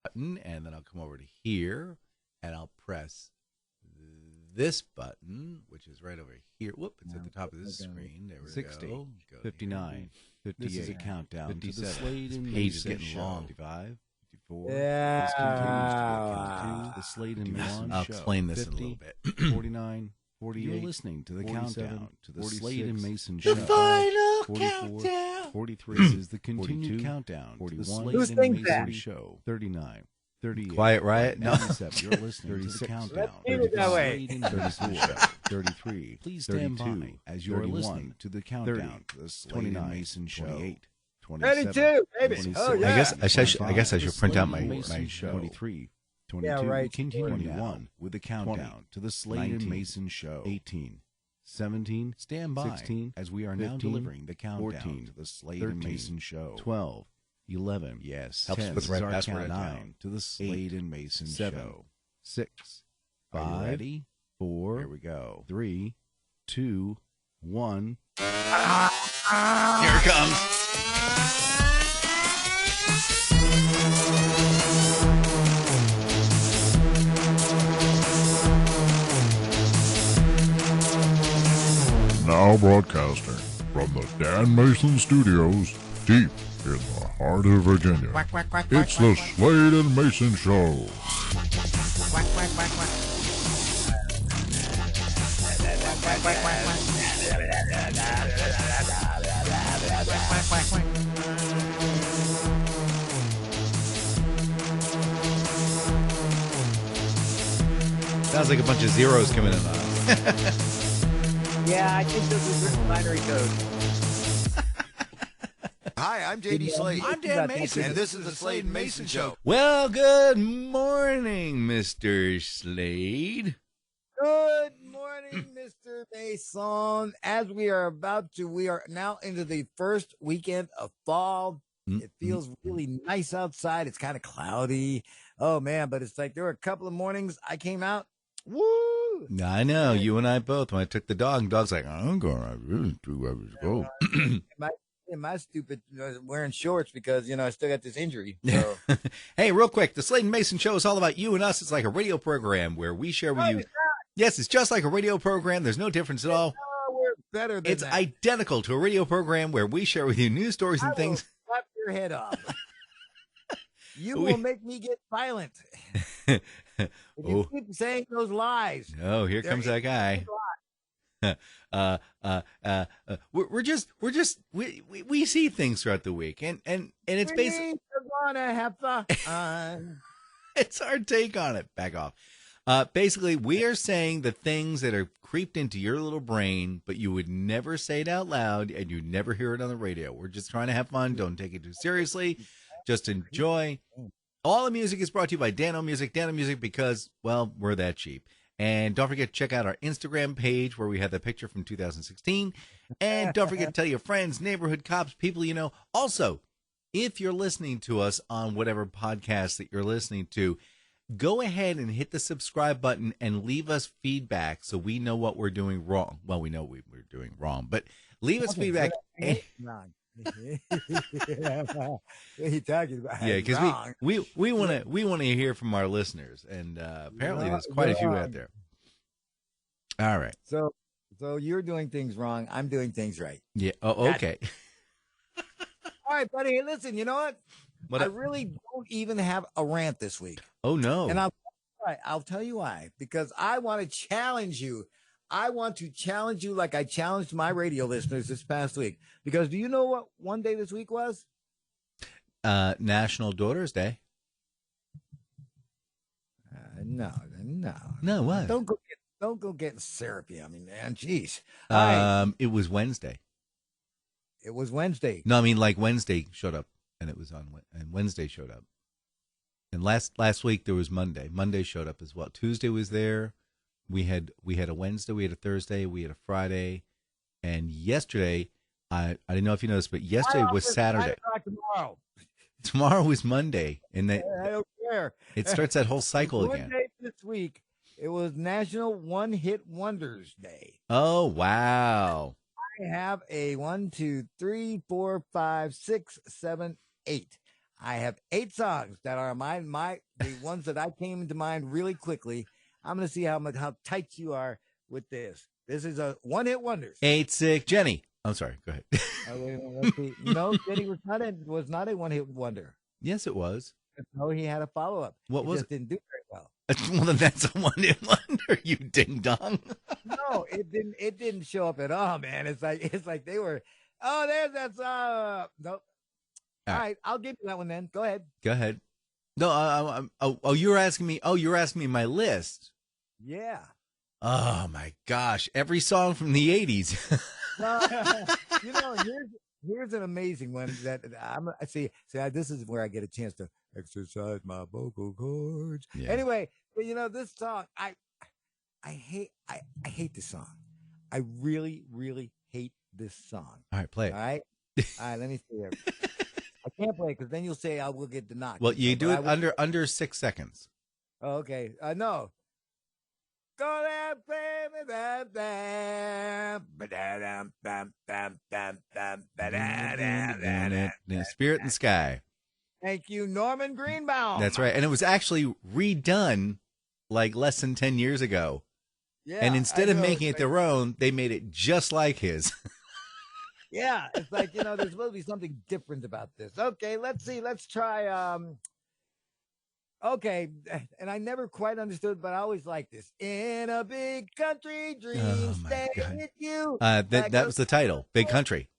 button, and then I'll come over to here, and I'll press this button, which is right over here. Whoop, it's at the top of this screen. There we 60, go. 59, 58. This is a countdown 57. to the Slade and Page is Mason getting show. long. 55, 54. Yeah. This continues to be a countdown to the Slade and Mason I'll show. explain this 50, in a little bit. 49, 48. You're listening to the 47, countdown to the 46, Slade and Mason the show. final 44, countdown. 43. This is the continued 42, countdown to the 41. Slade Who and sings Mason that? show. 39. 38. Quiet Riot? No. 97. You're listening to the countdown. Let's do it that way. 34. 33. Please stand 32, by as you're 31, listening to the countdown to the Slade and 29, Mason show. 28, 27. 32, baby. 26, Oh, yeah. I guess I should print out my Mason show. 23. 22. Yeah, right. Continue 21 on with the countdown 20, to the Slade and 19, Mason show. 18. 17. Stand by 16. as we are 15, now delivering the countdown 14, to the Slade 13, and Mason show. 12. 11. Yes, 10. helps with This is right our password. countdown 9 to the Slade and Mason 7, show. 6. Are you 5. ready? 4. Here we go. 3. 2. 1. Here it comes. Now broadcasting from the Dan Mason Studios, deep in the heart of Virginia. It's the Slade and Mason Show. Sounds like a bunch of zeros coming in on us. Yeah, I think this is written binary code. Hi, I'm JD Slade. I'm Dan Mason, and this is the Slade and Mason Show. Well, good morning, Mr. Slade. Good morning, Mr. Mason. As we are now into the first weekend of fall. It feels really nice outside. It's kind of cloudy. Oh, man, but it's like there were a couple of mornings I came out. Woo! I know, you and I both. When I took the dog's like, I'm going to really 2 hours ago. My stupid wearing shorts because, I still got this injury. So. Hey, real quick, the Slade and Mason Show is all about you and us. It's like a radio program where we share with you. Yes, it's just like a radio program. There's no difference at all. No, we're better than It's that. identical to a radio program where we share with you news stories and things. Slap your head off. You will make me get violent. If you keep saying those lies. Oh, here comes that guy. We see things throughout the week, and it's basically wanna have fun. it's our take on it. Back off. Basically, we are saying the things that are creeped into your little brain, but you would never say it out loud, and you never hear it on the radio. We're just trying to have fun. Don't take it too seriously. Just enjoy. All the music is brought to you by Dano Music. Dano Music because, well, we're that cheap. And don't forget to check out our Instagram page where we have the picture from 2016. And don't forget to tell your friends, neighborhood cops, people you know. Also, if you're listening to us on whatever podcast that you're listening to, go ahead and hit the subscribe button and leave us feedback so we know what we're doing wrong. Well, we know we're doing wrong, but leave us feedback. What are you talking about? Yeah, because we want to hear from our listeners, and apparently there's quite a few out there. All right. So you're doing things wrong. I'm doing things right. Yeah. Oh, okay. All right, buddy. Hey, listen. You know what? I really don't even have a rant this week. Oh no. And I'll tell you why. Because I want to challenge you. I want to challenge you like I challenged my radio listeners this past week. Because do you know what one day this week was? National Daughters Day. No. No, what? Don't go getting syrupy. I mean, man, jeez. It was Wednesday. It was Wednesday. No, I mean like Wednesday showed up, and it was and Wednesday showed up. And last week there was Monday. Monday showed up as well. Tuesday was there. We had a Wednesday, we had a Thursday, we had a Friday, and yesterday, I didn't know if you noticed, but yesterday was Saturday. Tomorrow. Tomorrow was Monday, and I don't care. It starts that whole cycle again. One day this week, it was National One Hit Wonders Day. Oh wow! I have a 1, 2, 3, 4, 5, 6, 7, 8. I have 8 songs that are the ones that I came to mind really quickly. I'm going to see how tight you are with this. This is a one-hit wonders. 8-6 Jenny. I'm sorry. Go ahead. Wait a minute, let's see. No, Jenny was not a one-hit wonder. Yes, it was. No, he had a follow-up. What was just didn't do very well. Well, then that's a one-hit wonder, you ding-dong. No, it didn't. It didn't show up at all, man. It's like they were. Oh, there's that song. Nope. All right, I'll give you that one then. Go ahead. Go ahead. No, you were asking me. Oh, you were asking me my list. Yeah. Oh my gosh! Every song from the '80s. Well, here's an amazing one that I see. This is where I get a chance to exercise my vocal cords. Yeah. Anyway, but this song, I hate this song. I really, really hate this song. All right, play it. All right, let me see here. I can't play it because then you'll say I will get denied. Well, you do it under 6 seconds. Oh, okay. No. Go there, baby, Spirit in the Sky. Thank you, Norman Greenbaum. That's right. And it was actually redone like less than 10 years ago. Yeah, and instead of know, making it their own, they made it just like his. Yeah, it's like, there's supposed to be something different about this. Okay, let's see. Let's try. Okay, and I never quite understood, but I always liked this. In a big country, dreams stay with you. That was the title, Big Country.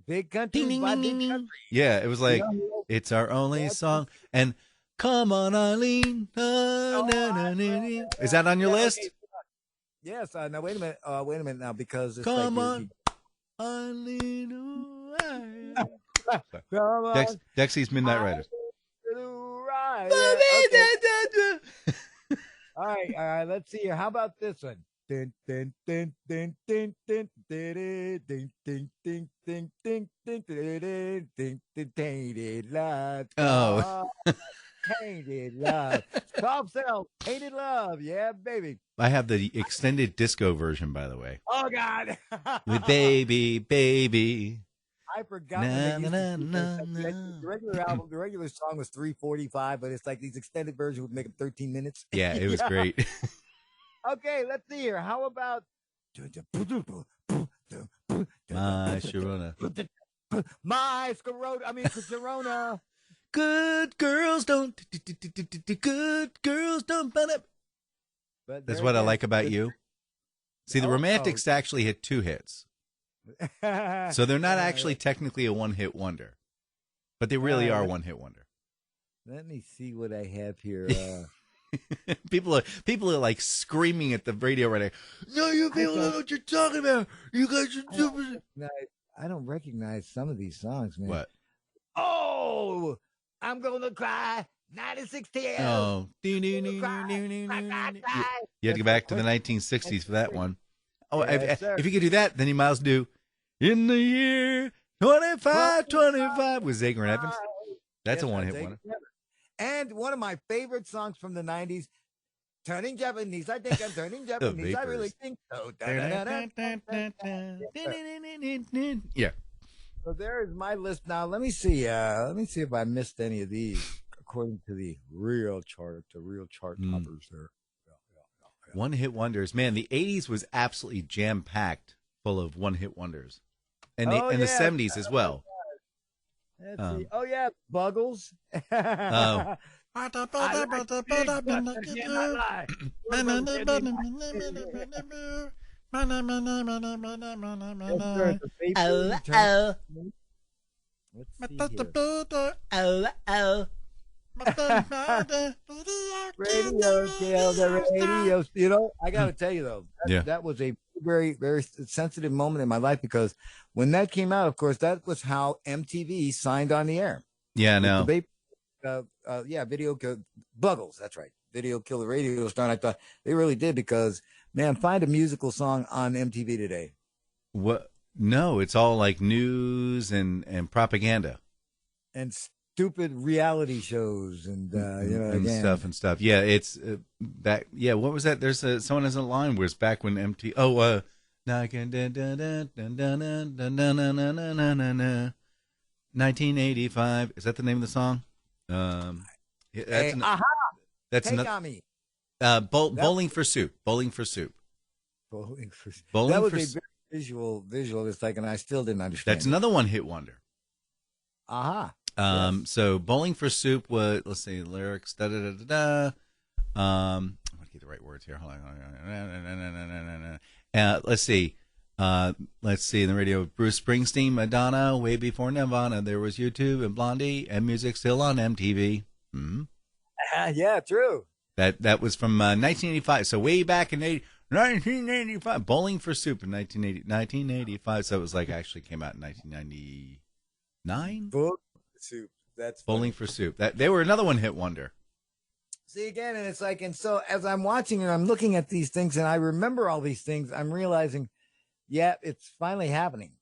Big Country by Big Country. Yeah, it was like, it's our only song. And come on, Eileen. Is that on your list? Okay. Yes. Now, wait a minute now, because it's come on, Eileen. Dexy's Midnight Riders. Okay. All right. Let's see here. How about this one? Tainted love. Oh. Tainted love. Soft cell. Tainted love. Yeah, baby. I have the extended disco version, by the way. Oh, God. With baby. I forgot. The regular album, the regular song was 3:45, but it's like these extended versions would make them 13 minutes. Yeah, it was great. Okay, let's see here. How about My Sharona. My Scarona? I mean, Sharona. Good girls don't. Good girls don't. That's what I like about you. See, the Romantics actually hit 2 hits. So they're not actually technically a one-hit wonder, but they really are a one-hit wonder. Let me see what I have here. People are like screaming at the radio right now. No, you people don't know what you're talking about. You guys are stupid. I don't recognize some of these songs, man. What? Oh, I'm gonna cry. 96 tears. Oh, you had to go back to the 1960s for that one. Oh, yes, if you could do that, then you might as well do In the Year 2525 with Zager and Evans. That's a one-hit wonder. And one of my favorite songs from the 90s, Turning Japanese. I think I'm turning Japanese. I really think so. Yeah. So there is my list. Now, let me see if I missed any of these according to the real chart toppers there. One-hit wonders. Man, the 80s was absolutely jam-packed full of one-hit wonders. And the 70s as well. Let's see. Oh, yeah, Buggles. Oh. Radio kill the radio. You know, I got to tell you though, that was a very, very sensitive moment in my life because when that came out, of course, that was how MTV signed on the air. Yeah, no. Video kill Buggles. That's right. Video kill the radio star. And I thought they really did because, man, find a musical song on MTV today. What? No, it's all like news and propaganda and stupid reality shows and stuff. Yeah, it's that. Yeah, what was that? There's someone has a line where it's back when MTV. 1985. Is that the name of the song? Hey, That's take another. on me. Bowling for Soup. Bowling for Soup. Bowling for Bowling that was for a very visual. It's like, and I still didn't understand. That's another one hit wonder. Yes. So Bowling for Soup was, let's see, lyrics, da da da da da. I'm gonna get the right words here. Hold on. Let's see. In the radio, Bruce Springsteen, Madonna, way before Nirvana, there was YouTube and Blondie, and music still on MTV. Mm-hmm. Yeah, true. That was from 1985. So way back in 1985, Bowling for Soup in 1985. So it was like actually came out in 1999. Bowling for Soup. That's Bowling for Soup. They were another one hit wonder. See again, and it's like, and so as I'm watching and I'm looking at these things, and I remember all these things, I'm realizing, yeah, it's finally happening.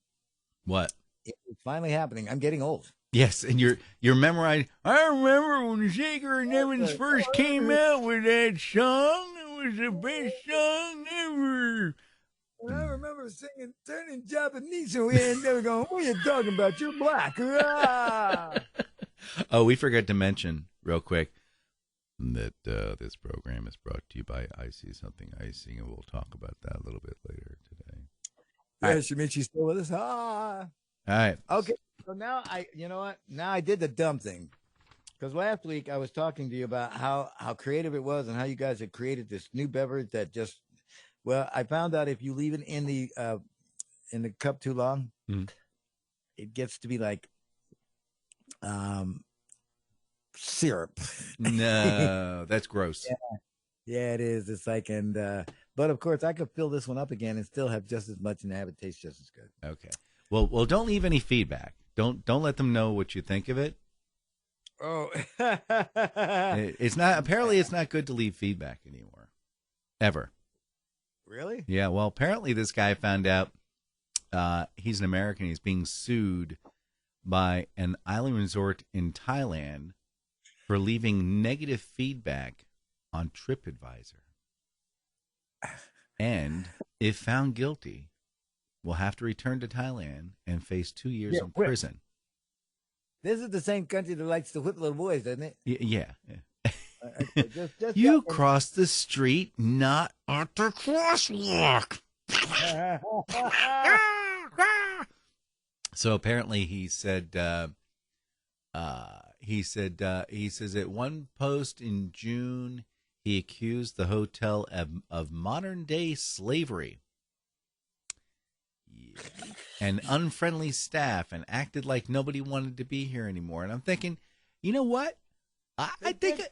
What? It's finally happening. I'm getting old. Yes, and you're memorizing. I remember when Shaker and Evans first came out with that song. It was the best song ever. And I remember singing, turning Japanese, and they were going, "What are you talking about? You're black." Oh, we forgot to mention real quick that this program is brought to you by Icy Something Icing, and we'll talk about that a little bit later today. Yeah, Shimichi's still with us. All right. Okay. So now you know what? Now I did the dumb thing. Because last week I was talking to you about how creative it was and how you guys had created this new beverage that just, well, I found out if you leave it in the cup too long, it gets to be like syrup. No, that's gross. Yeah, it is. It's like, and but of course I could fill this one up again and still have just as much and have it taste just as good. Okay. Well, don't leave any feedback. Don't let them know what you think of it. Oh, It's not. Apparently, it's not good to leave feedback anymore, ever. Really? Yeah. Well, apparently, this guy found out he's an American. He's being sued by an island resort in Thailand for leaving negative feedback on TripAdvisor, and if found guilty, will have to return to Thailand and face 2 years in prison. This is the same country that likes to whip little boys, doesn't it? Yeah. Just You crossed the street, not at the crosswalk. So apparently he said, he says at one post in June, he accused the hotel of modern day slavery and unfriendly staff and acted like nobody wanted to be here anymore. And I'm thinking, you know what? I think,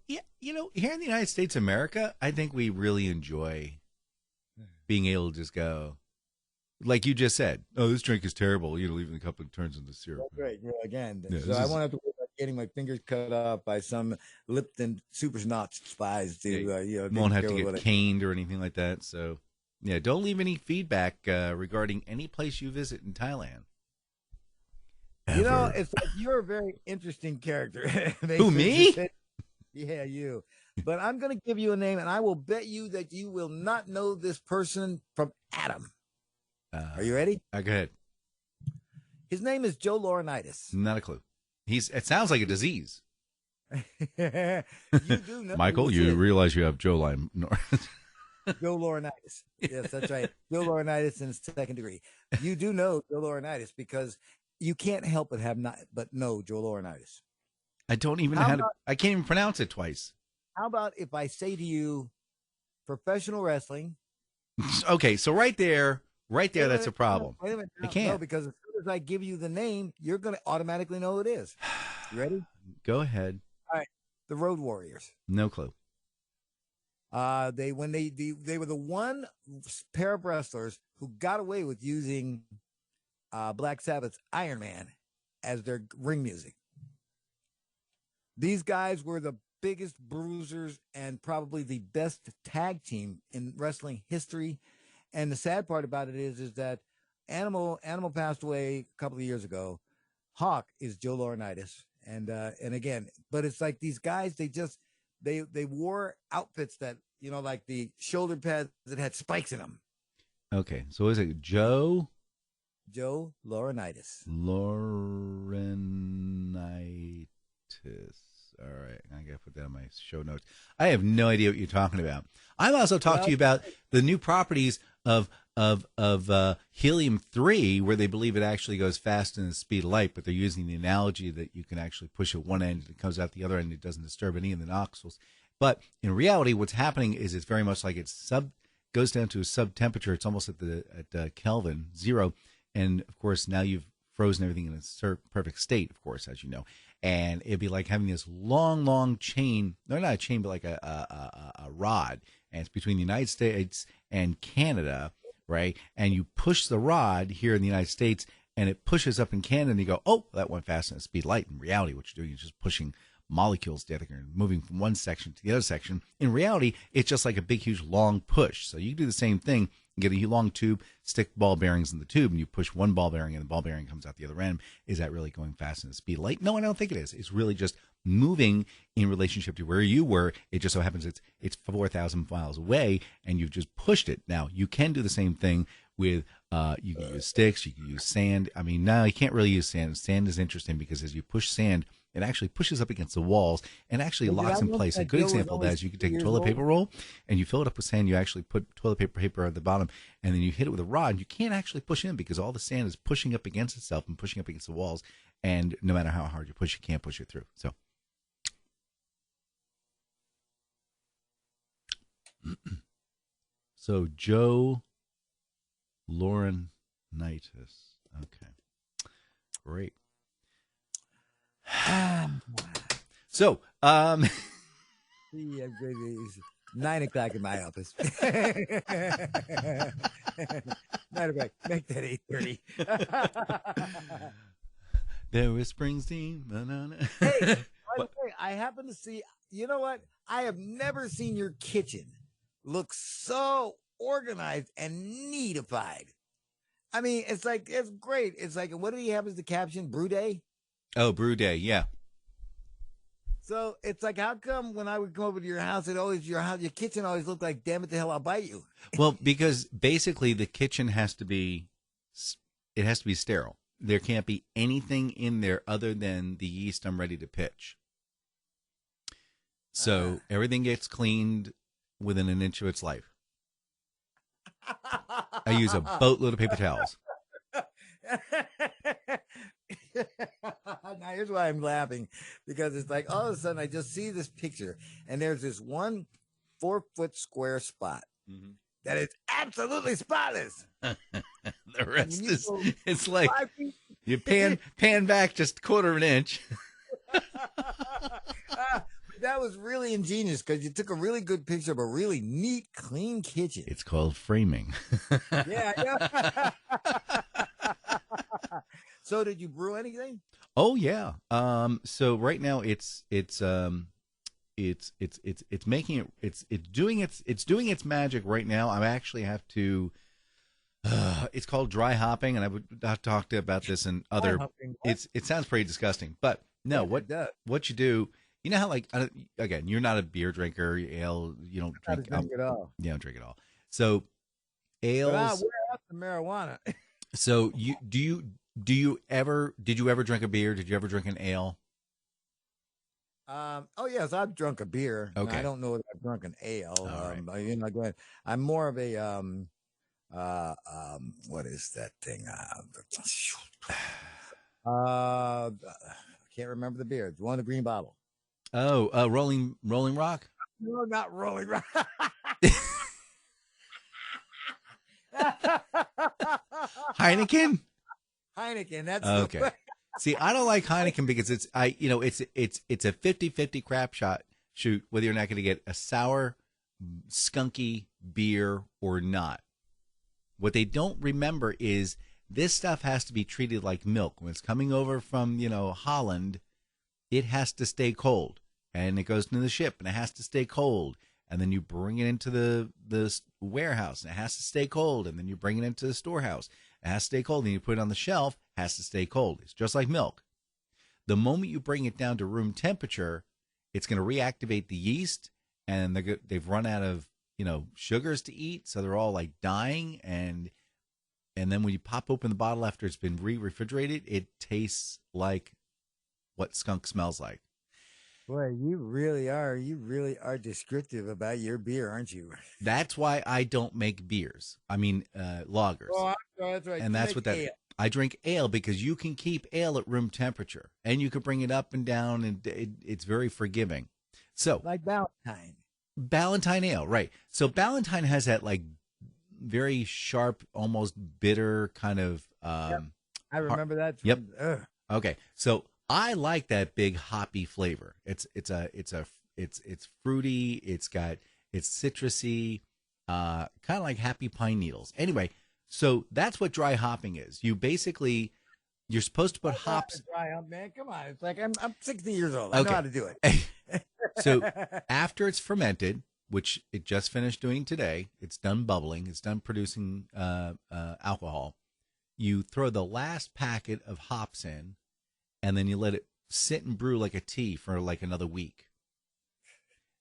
here in the United States of America, I think we really enjoy being able to just go, like you just said, oh, this drink is terrible. Leaving the cup and turns into syrup. That's right. Yeah, again. Yeah, so I won't have to worry about getting my fingers cut off by some Lipton Super Schnapps spies to, won't have to get caned or anything like that. So, yeah, don't leave any feedback regarding any place you visit in Thailand. Ever. It's like you're a very interesting character. Who, me? Yeah, you. But I'm going to give you a name, and I will bet you that you will not know this person from Adam. Are you ready? Go ahead. His name is Joe Laurinaitis. Not a clue. It sounds like a disease. You do know. Michael, you realize you have Joe Lyme. Joe Laurinaitis. Yes, that's right. Joe Laurinaitis in his second degree. You do know Joe Laurinaitis because you can't help but know Joe Laurinaitis. I don't even know I can't even pronounce it twice. How about if I say to you, professional wrestling? Okay, so right there, that's a problem. Wait a minute. I can't. No, because as soon as I give you the name, you're going to automatically know who it is. You ready? Go ahead. All right. The Road Warriors. No clue. They were the one pair of wrestlers who got away with using Black Sabbath's Iron Man as their ring music. These guys were the biggest bruisers and probably the best tag team in wrestling history. And the sad part about it is that Animal passed away a couple of years ago. Hawk is Joe Laurinaitis. And again, but it's like these guys, they wore outfits that, like the shoulder pads that had spikes in them. Okay. So is it Joe Joe Laurinaitis. Laurinaitis. All right, I gotta put that on my show notes. I have no idea what you're talking about. I've also talked to you about the new properties of helium-3, where they believe it actually goes faster than the speed of light, but they're using the analogy that you can actually push at one end and it comes out the other end. It doesn't disturb any of the noxels. But in reality, what's happening is it's very much like goes down to a sub temperature. It's almost at Kelvin, 0, and of course now you've frozen everything in a perfect state. Of course, as you know. And it'd be like having this long chain, no, not a chain, but like a rod. And it's between the United States and Canada, right? And you push the rod here in the United States, and it pushes up in Canada, and you go, oh, that went faster than the speed of light. In reality, what you're doing is just pushing molecules together and moving from one section to the other section. In reality, it's just like a big, huge, long push. So you do the same thing. You get a long tube, stick ball bearings in the tube, and you push one ball bearing, and the ball bearing comes out the other end. Is that really going faster than the speed of light? No, I don't think it is. It's really just moving in relationship to where you were. It just so happens it's 4,000 miles away, and you've just pushed it. Now, you can do the same thing with, you can use sticks, you can use sand. I mean, no, you can't really use sand. Sand is interesting because as you push sand, it actually pushes up against the walls and actually locks in place. A good example of that is you can take a toilet paper roll and you fill it up with sand. You actually put toilet paper at the bottom, and then you hit it with a rod. You can't actually push in because all the sand is pushing up against itself and pushing up against the walls. And no matter how hard you push, you can't push it through. So Joe Laurinaitis. Okay, great. So, See, it's 9 o'clock in my office. 9 o'clock. Make that 8:30. there is Springsteen. Hey, by the way, I happen to see. You know what? I have never seen your kitchen look so organized and neatified. I mean, it's great. It's like, what did he have as the caption? Brew Day? Oh, Brew Day, yeah. So it's like, how come when I would come over to your house, your kitchen always looked like, damn it, the hell, I'll bite you. Well, because basically the kitchen has to be sterile. There can't be anything in there other than the yeast I'm ready to pitch. So everything gets cleaned within an inch of its life. I use a boatload of paper towels. Now here's why I'm laughing, because it's like all of a sudden I just see this picture and there's this 1 4-foot square spot that is absolutely spotless. The rest is, it's like you pan back just a quarter of an inch. That was really ingenious because you took a really good picture of a really neat, clean kitchen. It's called framing. Yeah. So did you brew anything? Oh yeah. So right now it's making it's doing its magic right now. I actually have to. It's called dry hopping, and I would have talked about this in other. It sounds pretty disgusting, but no. What you do? You know how, like, again, you're not a beer drinker, ale, you don't drink it all. You don't drink it all. So ales. But we're out the marijuana. So did you ever drink a beer? Did you ever drink an ale? Oh yes, I've drunk a beer. Okay. I don't know if I've drunk an ale. Right. You know, I'm more of a what is that thing? I can't remember the beer. It's one in the green bottle. Oh, Rolling Rock? No, not Rolling Rock. Heineken? Heineken, that's okay. See, I don't like Heineken because it's a 50-50 crap shoot whether you're not going to get a sour, skunky beer or not. What they don't remember is this stuff has to be treated like milk. When it's coming over from, Holland, it has to stay cold. And it goes into the ship, and it has to stay cold. And then you bring it into the warehouse, and it has to stay cold. And then you bring it into the storehouse. It has to stay cold. And you put it on the shelf, it has to stay cold. It's just like milk. The moment you bring it down to room temperature, it's going to reactivate the yeast, and they've run out of sugars to eat, so they're all like dying, and And then when you pop open the bottle after it's been refrigerated, it tastes like what skunk smells like. Boy, you really are descriptive about your beer, aren't you? That's why I don't make beers. I mean, lagers. Oh, that's right. And that's what that. Ale. I drink ale because you can keep ale at room temperature, and you can bring it up and down, and it's very forgiving. So, Like Valentine. Ballantine ale, right? So Ballantine has that like very sharp, almost bitter kind of. I remember that. Yep. Ugh. Okay, so I like that big hoppy flavor. It's fruity. It's citrusy, kind of like happy pine needles. Anyway, so that's what dry hopping is. You're supposed to put hops. Dry hop, man. Come on. It's like I'm 60 years old. Okay. I know how to do it. So after it's fermented, which it just finished doing today, it's done bubbling. It's done producing alcohol. You throw the last packet of hops in, and then you let it sit and brew like a tea for like another week.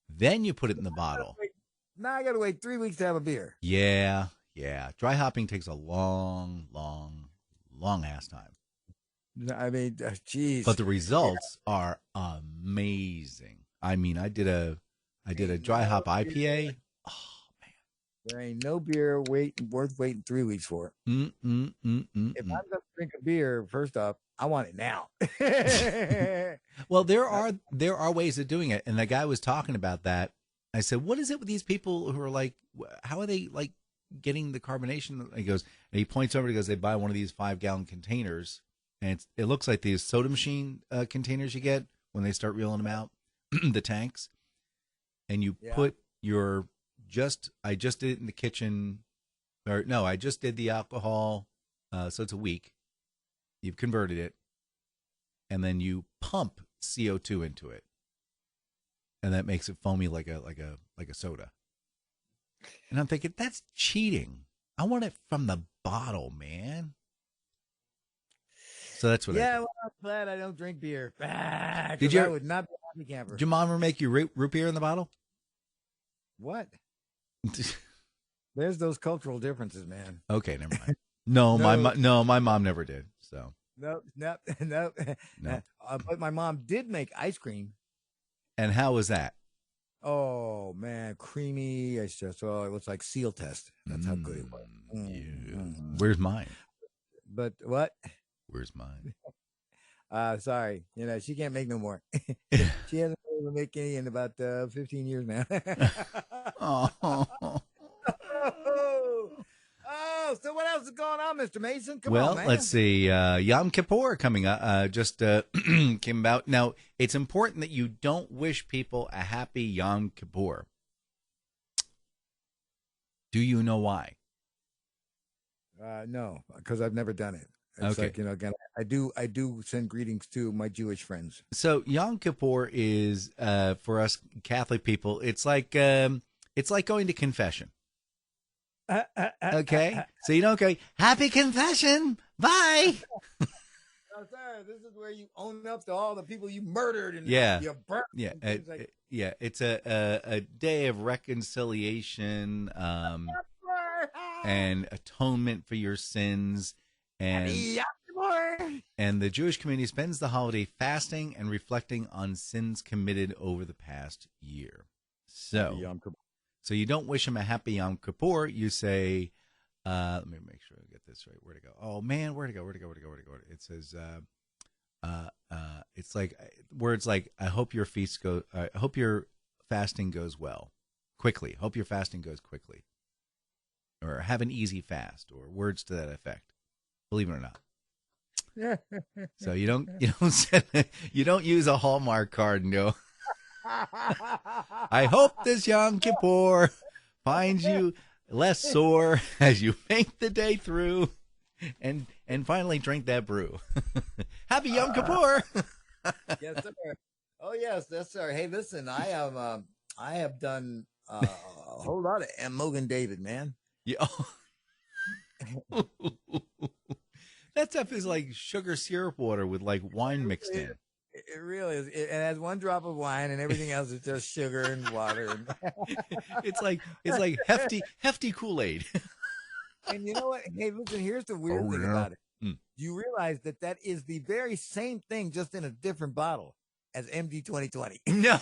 Then you put it in the bottle. Now I got to wait 3 weeks to have a beer. Yeah. Dry hopping takes a long ass time. I mean, geez. But the results are amazing. I mean, I did a dry hop IPA. Oh man, there ain't no beer worth waiting 3 weeks for. If I'm gonna drink a beer, first off, I want it now. Well, there are ways of doing it, and the guy was talking about that. I said, "What is it with these people who are like? How are they like getting the carbonation?" And he points over. He goes, "They buy one of these 5-gallon containers, and it looks like these soda machine containers you get when they start reeling them out, the tanks, and you put your I just did it in the kitchen, or no, I just did the alcohol, so it's a week. You've converted it, and then you pump CO2 into it, and that makes it foamy like a soda. And I'm thinking that's cheating. I want it from the bottle, man. So that's what. Well, I'm glad I don't drink beer. Did you? I would not be a happy camper. Did your mom ever make you root beer in the bottle? What? There's those cultural differences, man. Okay, never mind. No, my mom never did. So nope. But my mom did make ice cream. And how was that? Oh man, creamy. It's just it looks like seal test. That's how good it was. Where's mine? But what? Where's mine? Sorry, she can't make no more. She hasn't been able to make any in about 15 years now. Oh, so what else is going on, Mr. Mayson? Come on, man. Let's see. Yom Kippur coming up. Just came about. Now, it's important that you don't wish people a happy Yom Kippur. Do you know why? No, because I've never done it. It's okay. Like, again, I do send greetings to my Jewish friends. So Yom Kippur is for us Catholic people. It's like going to confession. Okay, so you don't go happy confession. Bye. No, sir, this is where you own up to all the people you murdered and you burnt. Yeah, and like, it's a day of reconciliation and atonement for your sins. And the Jewish community spends the holiday fasting and reflecting on sins committed over the past year. So you don't wish them a happy Yom Kippur. You say, let me make sure I get this right. Where to go? Oh man, where to go? It says, it's like words like, I hope your fasting goes well, quickly. Hope your fasting goes quickly, or have an easy fast, or words to that effect. Believe it or not. So you don't use a Hallmark card and go, I hope this Yom Kippur finds you less sore as you make the day through and finally drink that brew. Happy Yom Kippur. Yes, sir. Oh yes, sir. Hey, listen, I have done a whole lot of Mogen David, man. Yeah. That stuff is like sugar syrup water with like wine mixed in. It really is. It has one drop of wine, and everything else is just sugar and water. It's like hefty Kool-Aid. And you know what? Hey, listen, here's the weird thing about it. You realize that is the very same thing, just in a different bottle as MD 2020. No.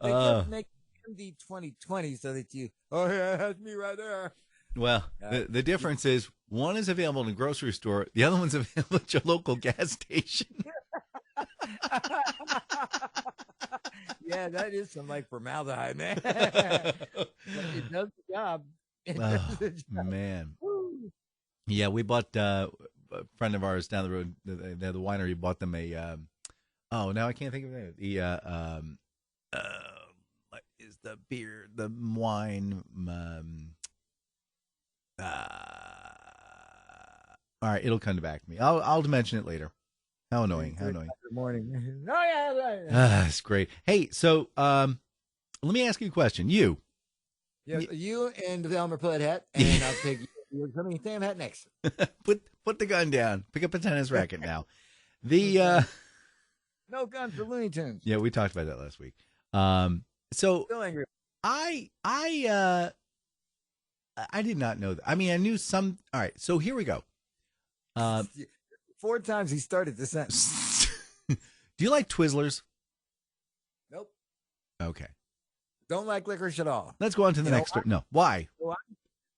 They just make MD 2020 so that you, oh yeah, that's me right there. Well, the difference is one is available in a grocery store, the other one's available at your local gas station. Yeah, that is some like formaldehyde, man. But it does the job. Man. Yeah, we bought a friend of ours down the road. The winery bought them a. Now I can't think of it. What is the beer? The wine. All right, it'll come back to me. I'll mention it later. How annoying! How annoying! Good morning. Oh yeah, that's great. Hey, so let me ask you a question. You and the Elmer Plaid hat, and I'll take your Sam hat next. Put the gun down. Pick up a tennis racket now. The no guns for Looney Tunes. Yeah, we talked about that last week. So Still angry. I did not know that. I mean, I knew some. All right, so here we go. 4 times he started the sentence. Do you like Twizzlers? Nope. Okay. Don't like licorice at all. Let's go on to the next story. No. Why?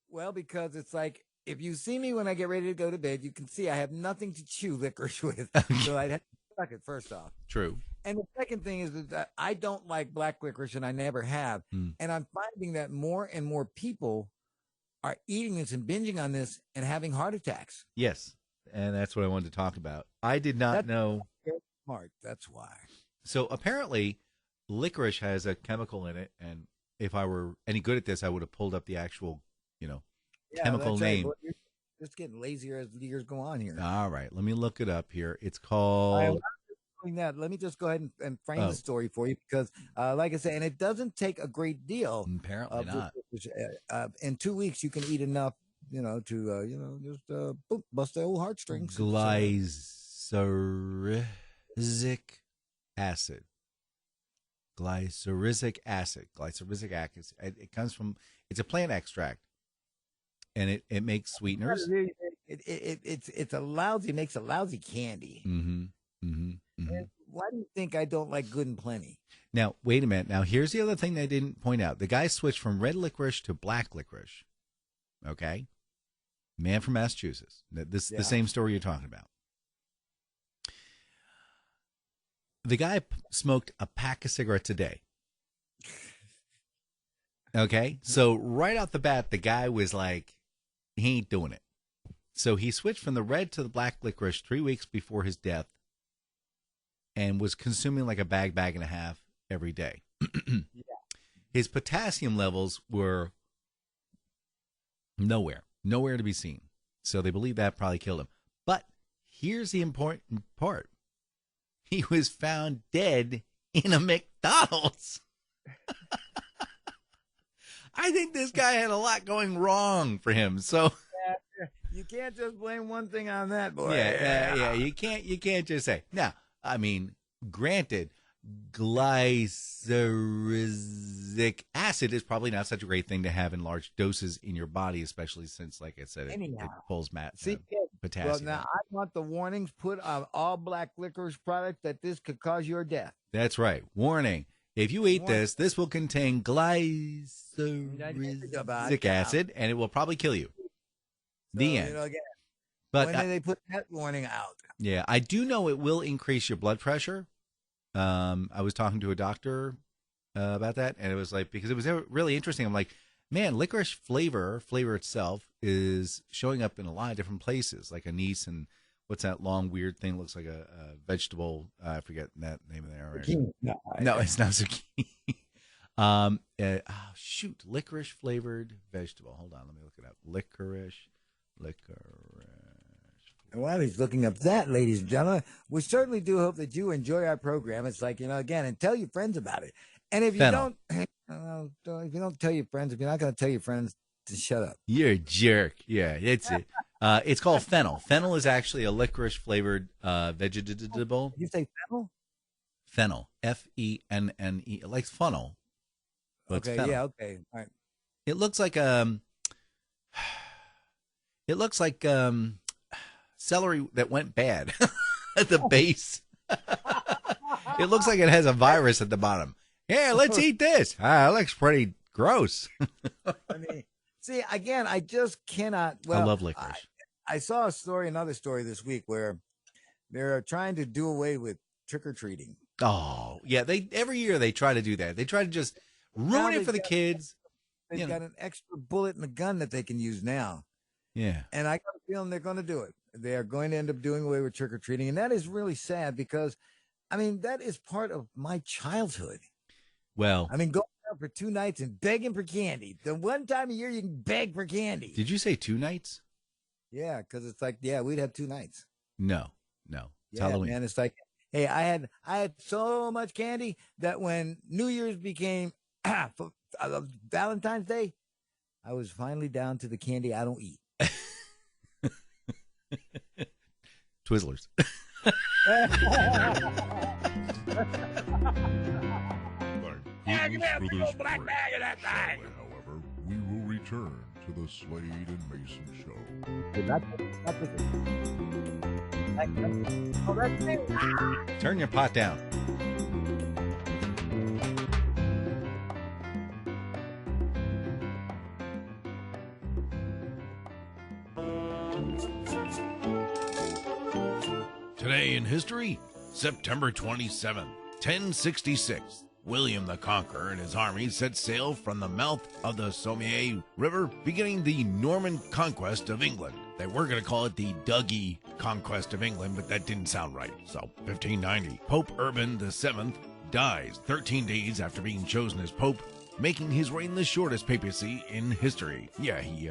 Well, because it's like, if you see me when I get ready to go to bed, you can see I have nothing to chew licorice with. So I'd have to suck it first off. True. And the second thing is that I don't like black licorice, and I never have. And I'm finding that more and more people are eating this and binging on this and having heart attacks. Yes. And that's what I wanted to talk about. I did not know. Smart. That's why. So apparently, licorice has a chemical in it, and if I were any good at this, I would have pulled up the actual, chemical name. Right. You're just getting lazier as the years go on here. All right, let me look it up here. It's called. That. Let me just go ahead and frame the story for you, because, like I said, and it doesn't take a great deal. Apparently not. In 2 weeks, you can eat enough, to just bust the old heartstrings. Glyceric acid. Glyceric acid. It comes from. It's a plant extract, and it makes sweeteners. It's a lousy. It makes a lousy candy. Mm-hmm. Mm-hmm. Mm-hmm. Why do you think I don't like Good and Plenty? Now, wait a minute. Now, here's the other thing they didn't point out. The guy switched from red licorice to black licorice. Okay? Man from Massachusetts. This the same story you're talking about. The guy smoked a pack of cigarettes a day. Okay? So, right off the bat, the guy was like, he ain't doing it. So, he switched from the red to the black licorice 3 weeks before his death, and was consuming like a bag and a half every day. His potassium levels were nowhere to be seen. So they believe that probably killed him. But here's the important part. He was found dead in a McDonald's. I think this guy had a lot going wrong for him. So you can't just blame one thing on that, boy. Yeah. You can't just say. Now, I mean, granted, glyceric acid is probably not such a great thing to have in large doses in your body, especially since, like I said, it pulls potassium. Well, now I want the warnings put on all black licorice products that this could cause your death. That's right. Warning. If you eat this will contain glyceric acid, and it will probably kill you. The end. But when did they put that warning out? Yeah, I do know it will increase your blood pressure. I was talking to a doctor about that, and it was like, because it was really interesting. I'm like, man, licorice flavor itself is showing up in a lot of different places, like anise and what's that long weird thing? Looks like a vegetable. I forget that name of the No, it's not zucchini. Licorice flavored vegetable. Hold on, let me look it up. Licorice. And while he's looking up that, ladies and gentlemen, we certainly do hope that you enjoy our program. It's like, again, and tell your friends about it. And if you don't tell your friends, if you're not going to tell your friends, to shut up. You're a jerk. Yeah, that's it. It's called fennel. Fennel is actually a licorice flavored vegetable. Did you say fennel? Fennel. Fennne. Like funnel. But it's Okay, fennel. yeah, okay. All right. It looks like celery that went bad at the base. It looks like it has a virus at the bottom. Yeah, let's eat this. It looks pretty gross. I mean, see, again, I just cannot. Well, I love licorice. I saw another story this week where they're trying to do away with trick or treating. Oh, yeah. Every year they try to do that. They try to just ruin it for the kids. They've got an extra bullet in the gun that they can use now. Yeah. And I got a feeling they're going to do it. They are going to end up doing away with trick or treating. And that is really sad because, I mean, that is part of my childhood. Well, I mean, going out for 2 nights and begging for candy. The one time a year you can beg for candy. did you say 2 nights? Yeah, because it's like, yeah, we'd have 2 nights. No. It's Yeah, Halloween. man, it's like, hey, I had so much candy that when New Year's became Valentine's Day, I was finally down to the candy I don't eat. Twizzlers. Thank goodness for this break. Sadly, however, we will return to the Slade and Mason Show. Oh, that's it. Turn your pot down. Today in history, September 27th, 1066. William the Conqueror and his army set sail from the mouth of the Somme River, beginning the Norman conquest of England. They were going to call it the Dougie conquest of England, but that didn't sound right. So, 1590, Pope Urban VII dies 13 days after being chosen as Pope, making his reign the shortest papacy in history. Yeah, he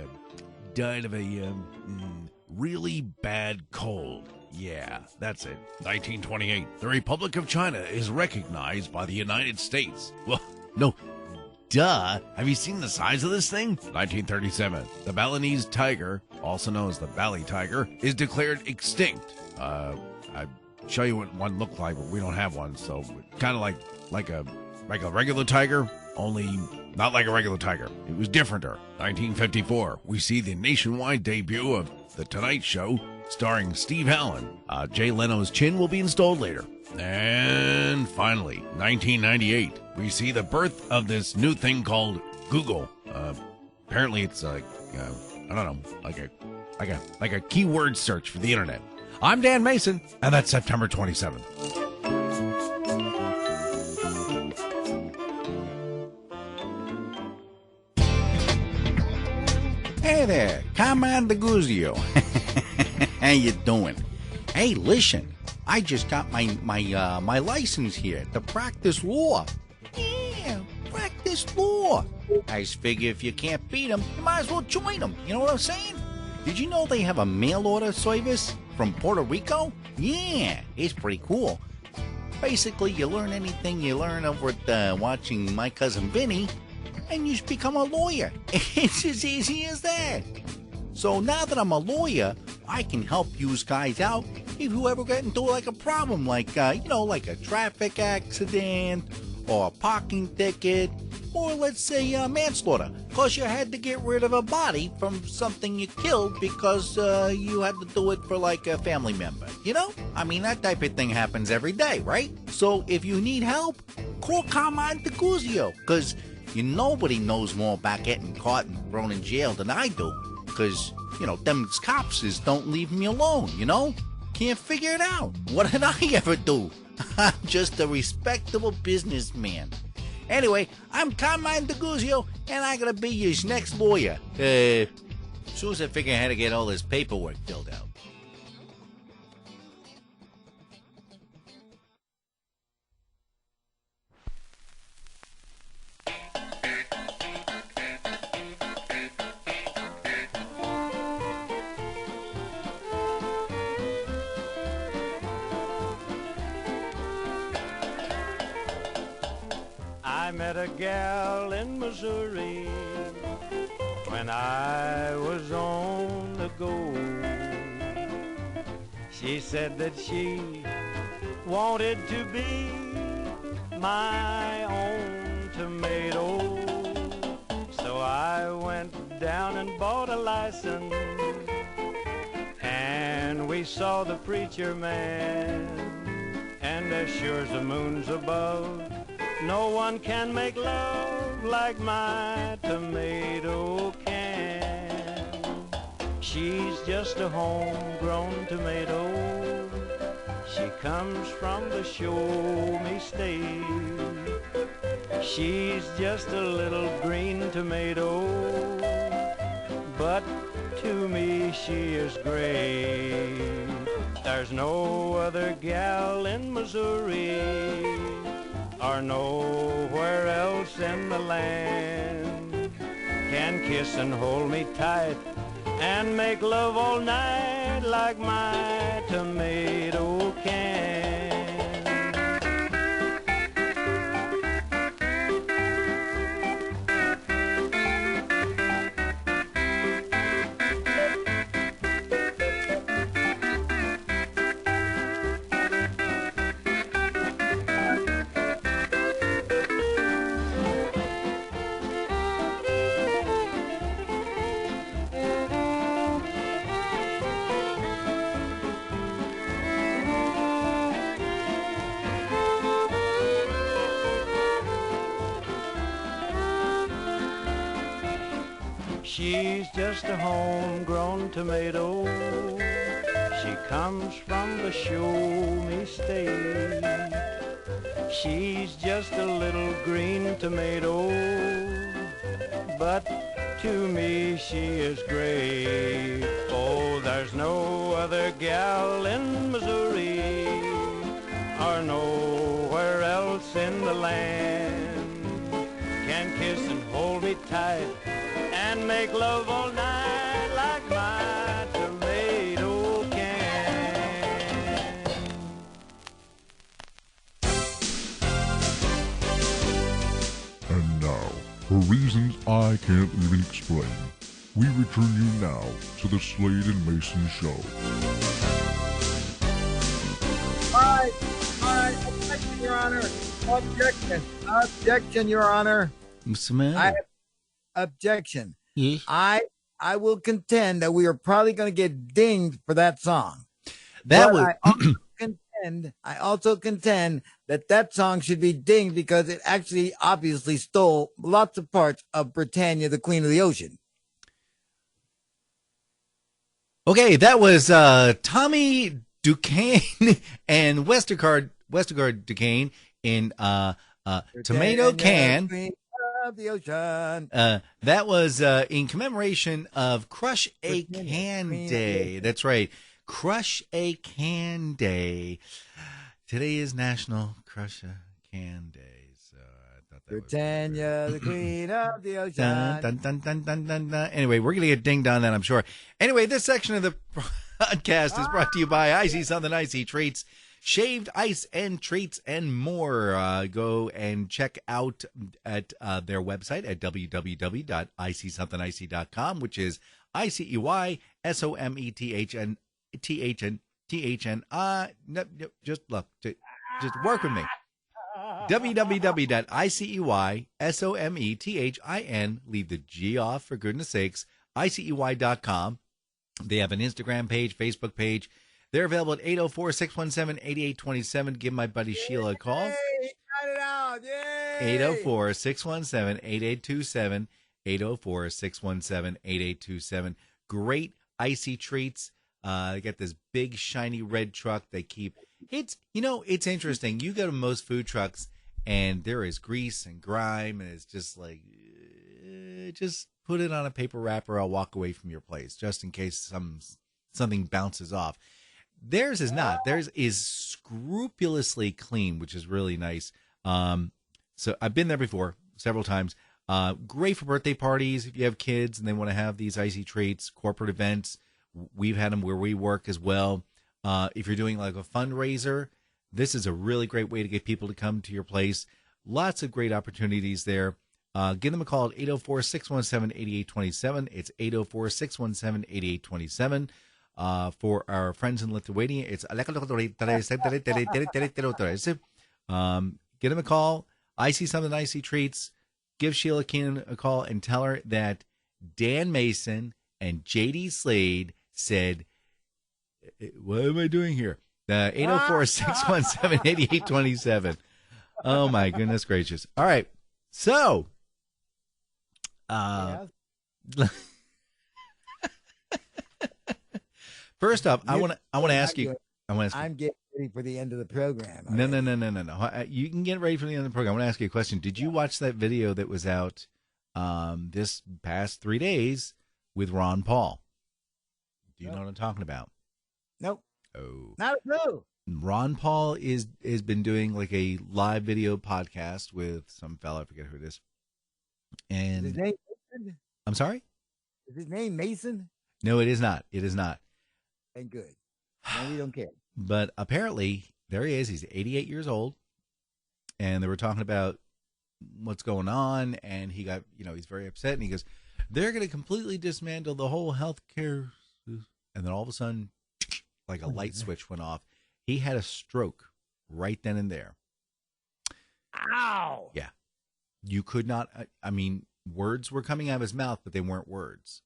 died of a really bad cold. Yeah, that's it. 1928. The Republic of China is recognized by the United States. Well, no. Duh. Have you seen the size of this thing? 1937. The Balinese tiger, also known as the Bali tiger, is declared extinct. I'd show you what one looked like, but we don't have one, so kind of like a regular tiger, only not like a regular tiger. It was differenter. 1954. We see the nationwide debut of The Tonight Show, starring Steve Allen. Jay Leno's chin will be installed later. And finally, 1998, we see the birth of this new thing called Google. Apparently, it's like I don't know, like a keyword search for the internet. I'm Dan Mason, and that's September 27th. Hey there, Commander Guzio. How you doing? Hey, listen, I just got my license here to practice law. Yeah, practice law. I just figure if you can't beat them, you might as well join them. You know what I'm saying? Did you know they have a mail order service from Puerto Rico? Yeah, it's pretty cool. Basically, you learn anything you learn over at watching My Cousin Vinny, and you just become a lawyer. It's as easy as that. So now that I'm a lawyer, I can help you guys out if you ever get into like a problem, like like a traffic accident or a parking ticket, or let's say manslaughter, because you had to get rid of a body from something you killed because you had to do it for like a family member. You know? I mean, that type of thing happens every day, right? So if you need help, call Carmine DeGuzio, because nobody knows more about getting caught and thrown in jail than I do. Because, them cops don't leave me alone, Can't figure it out. What did I ever do? I'm just a respectable businessman. Anyway, I'm Carmine DeGuzio, and I'm going to be your next lawyer. As soon as I figure out how to get all this paperwork filled out. I met a gal in Missouri when I was on the go. She said that she wanted to be my own tomato. So I went down and bought a license, and we saw the preacher man. And as sure as the moon's above, no one can make love like my tomato can. She's just a homegrown tomato. She comes from the show me state. She's just a little green tomato, but to me she is great. There's no other gal in Missouri or nowhere else in the land can kiss and hold me tight and make love all night like my tomato can. She's just a homegrown tomato. She comes from the show me state. She's just a little green tomato, but to me she is great. Oh, there's no other gal in Missouri or nowhere else in the land can kiss and hold me tight and make love all night like my tomato can. And now, for reasons I can't even explain, we return you now to the Slade and Mayson Show. All right, objection, Your Honor. Objection, Your Honor. What's the matter? Objection. Yes. I will contend that we are probably going to get dinged for that song. That But was I also contend that song should be dinged because it actually obviously stole lots of parts of Britannia, the Queen of the Ocean. okay. That was Tommy Duquesne and Westergaard Duquesne in Tomato Can. Queen of the Ocean. That was in commemoration of Crush a Can Day. That's right. Crush a Can Day. Today is National Crush a Can Day. So I thought that Britannia, the Queen of the Ocean. Dun, dun, dun, dun, dun, dun, dun. Anyway, we're going to get dinged on that, I'm sure. Anyway, this section of the podcast is brought to you by Icy Something Icy Treats. Shaved ice and treats and more. Go and check out at their website at www.icysomethingicy.com, which is ICEYSOMETHN. No, just look, just work with me. www.iceysomethIN. Leave the G off for goodness sakes. ICEY.com. They have an Instagram page, Facebook page. They're available at 804-617-8827. Give my buddy Sheila a call. Yay, he got it out. Yay. 804-617-8827. 804-617-8827. Great icy treats. They got this big shiny red truck they keep. It's interesting. You go to most food trucks and there is grease and grime and it's just like, just put it on a paper wrapper. I'll walk away from your place just in case something bounces off. Theirs is not. Theirs is scrupulously clean, which is really nice. So I've been there before several times. Great for birthday parties if you have kids and they want to have these icy treats, corporate events. We've had them where we work as well. If you're doing like a fundraiser, this is a really great way to get people to come to your place. Lots of great opportunities there. Give them a call at 804-617-8827. It's 804-617-8827. For our friends in Lithuania, it's Get him a call. I see something, I see treats. Give Sheila Keenan a call and tell her that Dan Mayson and JD Slade said, what am I doing here? 804-617-8827. Oh, my goodness gracious. All right. So, first up, I want to ask you. I'm getting ready for the end of the program. No. You can get ready for the end of the program. I want to ask you a question. Did you watch that video that was out this past 3 days with Ron Paul? Do you know what I'm talking about? Nope. Oh, not a clue. Ron Paul has been doing like a live video podcast with some fella. I forget who it is. And is his name Mason? I'm sorry? Is his name Mason? No, it is not. It is not. And good. No, we don't care. But apparently, there he is. He's 88 years old. And they were talking about what's going on. And he got, he's very upset. And he goes, they're going to completely dismantle the whole healthcare. And then all of a sudden, like a light switch went off. He had a stroke right then and there. Ow! Yeah. You could not, words were coming out of his mouth, but they weren't words.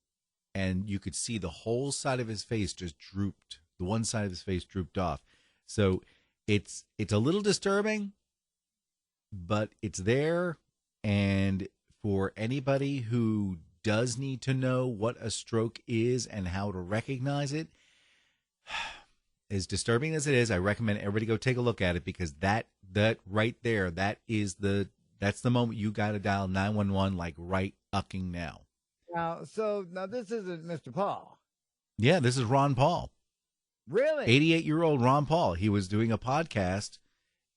And you could see the whole side of his face just drooped. The one side of his face drooped off. So it's a little disturbing, but it's there. And for anybody who does need to know what a stroke is and how to recognize it, as disturbing as it is, I recommend everybody go take a look at it, because that right there, that's the moment you got to dial 911 like right fucking now. Now this isn't Mr. Paul. Yeah, this is Ron Paul. Really? 88-year-old Ron Paul. He was doing a podcast,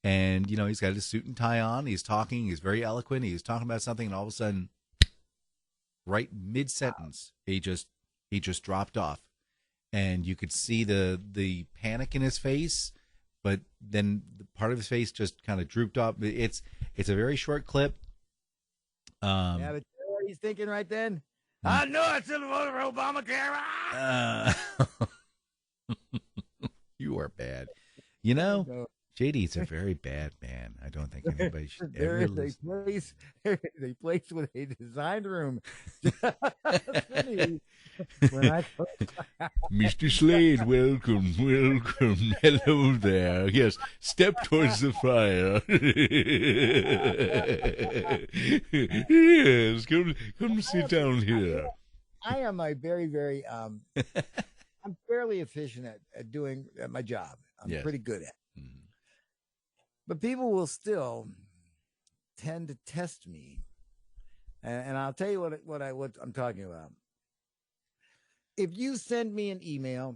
and he's got his suit and tie on. He's talking. He's very eloquent. He's talking about something, and all of a sudden, right mid-sentence, he just dropped off. And you could see the panic in his face, but then the part of his face just kind of drooped off. It's a very short clip. Yeah, but you know what he's thinking right then? I know I should have voted for Obamacare. You are bad. JD's a very bad man. I don't think anybody should there ever is listen. a place with a designed room. When Mr. Slade, welcome. Hello there. Yes, step towards the fire. Yes, come sit down here. I am a very, very, I'm fairly efficient at doing my job. I'm pretty good at it. Mm-hmm. But people will still tend to test me. And I'll tell you what I'm talking about. If you send me an email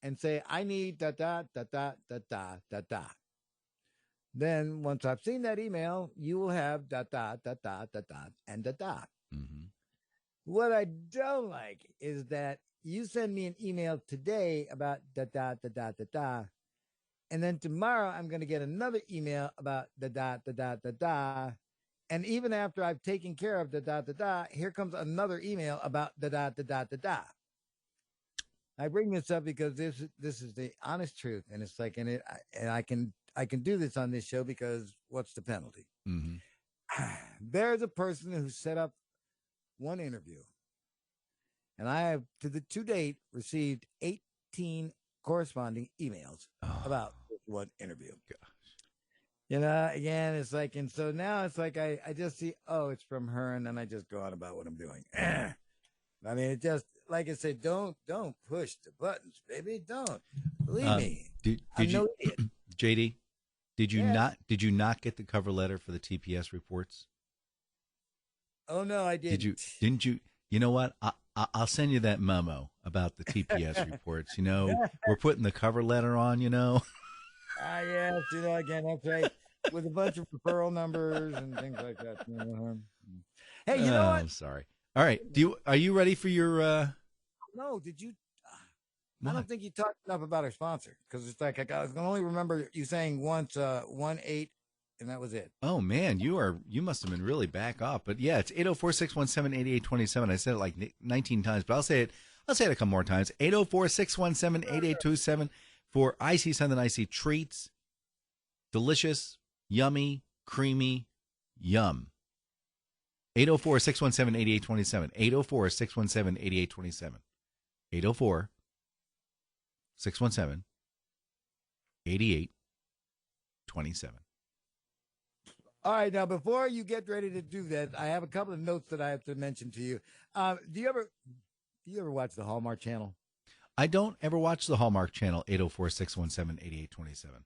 and say, I need da da da da da da da da, then once I've seen that email, you will have da da da da da da and da da. Mm-hmm. What I don't like is that you send me an email today about da da da da da da, and then tomorrow I'm going to get another email about da da da da da da. And even after I've taken care of da da da da, here comes another email about da da da da da da. I bring this up because this is the honest truth, and it's like, and I can do this on this show because what's the penalty? Mm-hmm. There's a person who set up one interview, and I have to date received 18 corresponding emails about this one interview. Gosh. Again, it's like, and so now it's like I just see, it's from her, and then I just go on about what I'm doing. I mean, it just, like I said, don't push the buttons, baby. Don't. Believe me. I'm no idiot. JD, did you not get the cover letter for the TPS reports? Oh no, I didn't. Didn't you? You know what? I'll send you that memo about the TPS reports. We're putting the cover letter on. Yes. Again, that's right. With a bunch of referral numbers and things like that. Hey, you know what? I'm sorry. All right. Are you ready for your? No. Did you? I don't think you talked enough about our sponsor, because it's like I can only remember you saying once 1-8, and that was it. Oh man, you must have been really back off. But yeah, it's 804-617-8827. I said it like 19 times, but I'll say it a couple more times. 804-617-8827 for I See Something I See treats. Delicious Yummy, creamy, yum. 804-617-8827. 804-617-8827. 804-617-8827. All right, now before you get ready to do that, I have a couple of notes that I have to mention to you. Do you ever watch the Hallmark Channel? I don't ever watch the Hallmark Channel. 804-617-8827.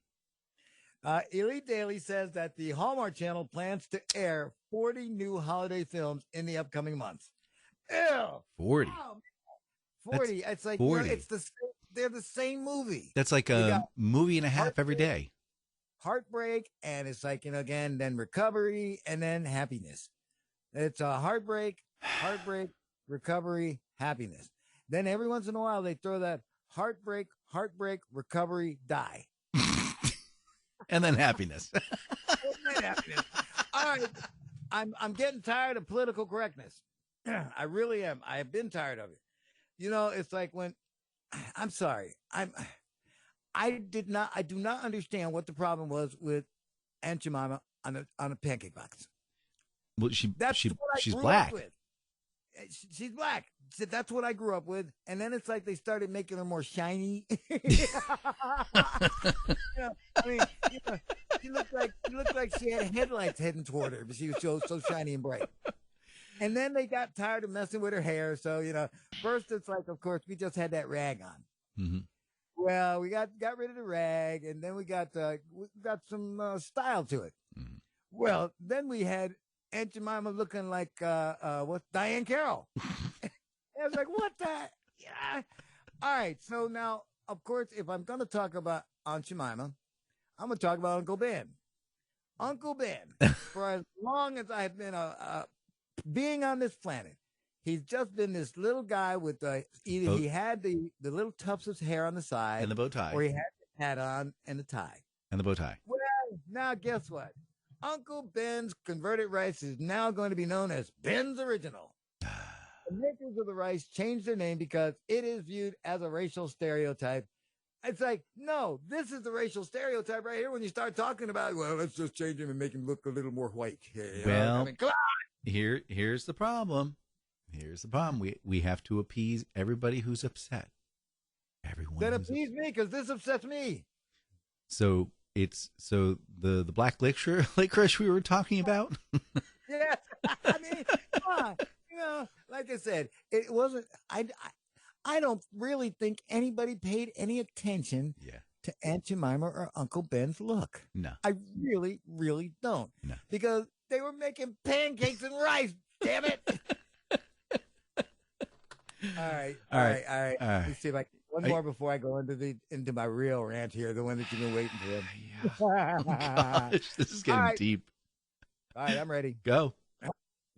Elite Daily says that the Hallmark Channel plans to air 40 new holiday films in the upcoming months. Ew. 40. Wow, 40. It's like 40. They're the same movie. That's like a movie and a half every day. Heartbreak, and it's like, again, then recovery, and then happiness. It's a heartbreak, recovery, happiness. Then every once in a while they throw that heartbreak, recovery, die. And then happiness. All right. I'm getting tired of political correctness. I really am. I have been tired of it. It's like when I'm sorry. I do not understand what the problem was with Aunt Jemima on a pancake box. Well, she's grew black. up with. She's black. That's what I grew up with. And then it's like they started making her more shiny. She looked like she had headlights heading toward her, but she was so shiny and bright. And then they got tired of messing with her hair. So, first it's like, of course, we just had that rag on. Mm-hmm. Well, we got rid of the rag, and then we got some style to it. Mm-hmm. Well, then we had Aunt Jemima looking like Diane Carroll. I was like, what the? Yeah. All right. So now, of course, if I'm going to talk about Aunt Jemima, I'm going to talk about Uncle Ben. Uncle Ben, for as long as I've been being on this planet, he's just been this little guy with either he had the little tufts of hair on the side And the bow tie. or he had the hat on and the tie. And the bow tie. Well, now guess what? Uncle Ben's converted rice is now going to be known as Ben's Original. The makers of the rice changed their name because it is viewed as a racial stereotype. It's like, no, this is the racial stereotype right here when you start talking about, well, let's just change him and make him look a little more white. Well, come on. Here's the problem. Here's the problem. We have to appease everybody who's upset. Everyone. Then appease me because this upsets me. So the black licorice we were talking about. Yeah, I mean, come on. Like I said, it wasn't. I don't really think anybody paid any attention to Aunt Jemima or Uncle Ben's look. No, I really, really don't. No, because they were making pancakes and rice. Damn it! All right. Let's see if I can. One more before I go into my real rant here, the one that you've been waiting for. Yeah. Oh, gosh, this is getting deep. All right, I'm ready. Go.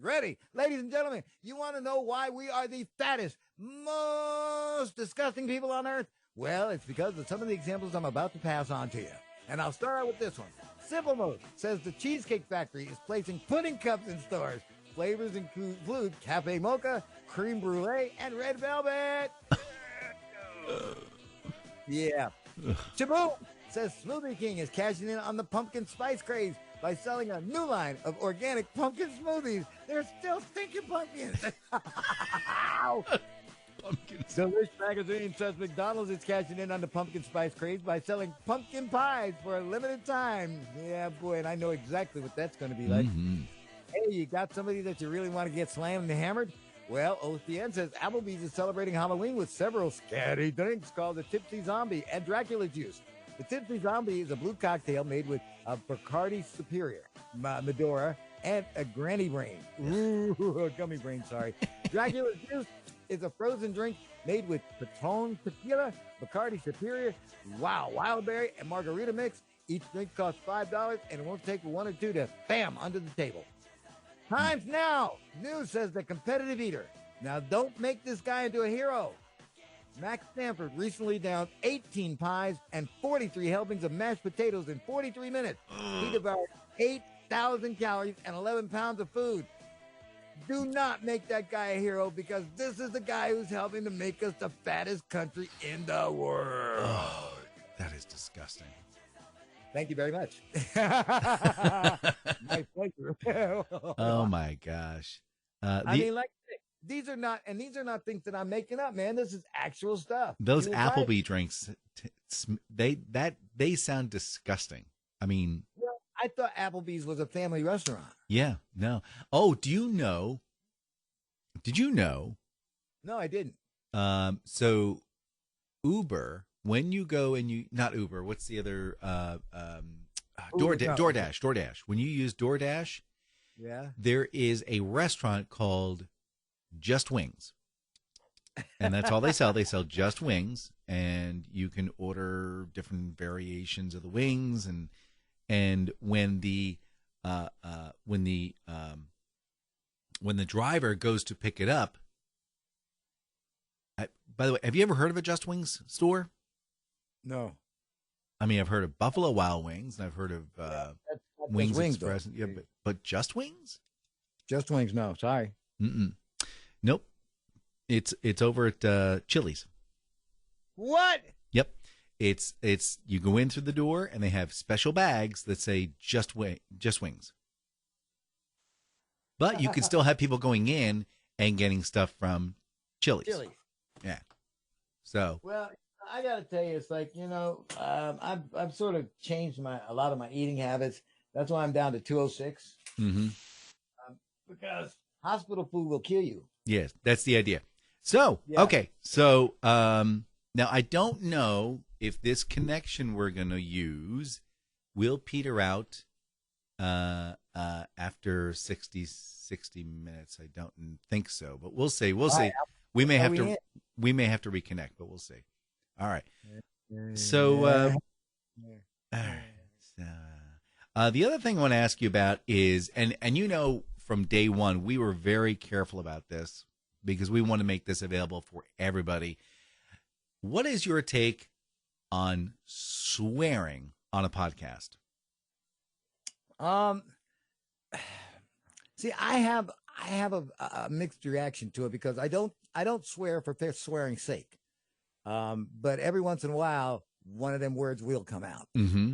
Ready. Ladies and gentlemen, you want to know why we are the fattest, most disgusting people on earth? Well, it's because of some of the examples I'm about to pass on to you. And I'll start out with this one. Simple Mode says the Cheesecake Factory is placing pudding cups in stores. Flavors include cafe mocha, cream brulee, and red velvet. Yeah. Shaboom says Smoothie King is cashing in on the pumpkin spice craze by selling a new line of organic pumpkin smoothies. They're still stinking pumpkins. Pumpkins. Delish Magazine says McDonald's is cashing in on the pumpkin spice craze by selling pumpkin pies for a limited time. Yeah, boy, and I know exactly what that's going to be like. Mm-hmm. Hey, you got somebody that you really want to get slammed and hammered? Well, OCN says Applebee's is celebrating Halloween with several scary drinks called the Tipsy Zombie and Dracula Juice. The Tipsy Zombie is a blue cocktail made with a Bacardi Superior, Medora, and a Granny Brain. Ooh, a gummy brain, sorry. Dracula Juice is a frozen drink made with Patron Tequila, Bacardi Superior, Wild Berry, and Margarita Mix. Each drink costs $5, and it won't take one or two to bam under the table. Times now. News says the competitive eater. Now, don't make this guy into a hero. Max Stanford recently downed 18 pies and 43 helpings of mashed potatoes in 43 minutes. He devoured 8,000 calories and 11 pounds of food. Do not make that guy a hero because this is the guy who's helping to make us the fattest country in the world. Oh, that is disgusting. Thank you very much. My pleasure. Oh my gosh. I mean, like these are not things that I'm making up, man. This is actual stuff. Those You will buy it. Applebee drinks, they sound disgusting. I mean, Well, I thought Applebee's was a family restaurant. yeah, no. Oh, do you know? Did you know? No, I didn't. So Uber, when you go and you not Uber, what's the other? DoorDash. When you use DoorDash, Yeah. there is a restaurant called Just Wings. And that's all they sell. They sell just wings, and you can order different variations of the wings. And when the driver goes to pick it up, by the way, have you ever heard of a Just Wings store? No. I mean, I've heard of Buffalo Wild Wings, and I've heard of That's Wings wings, Express. though. Yeah, but Just Wings? Just wings. No, sorry. Mm-mm. Nope. It's over at Chili's. What? Yep. It's you go in through the door and they have special bags that say just wings. But you can still have people going in and getting stuff from Chili's. Chili. Yeah. So Well, I gotta tell you, it's like I've sort of changed a lot of my eating habits. That's why I'm down to 206 because hospital food will kill you. yes, that's the idea. So Yeah. okay, so now I don't know if this connection we're gonna use will peter out after 60 minutes. I don't think so, but we'll see. We'll see. We may have to reconnect, but we'll see. All right. So, all right. So, the other thing I want to ask you about is, and from day one, we were very careful about this because we want to make this available for everybody. What is your take on swearing on a podcast? See, I have a mixed reaction to it because I don't swear for swearing's sake. But every once in a while, one of them words will come out. Mm-hmm.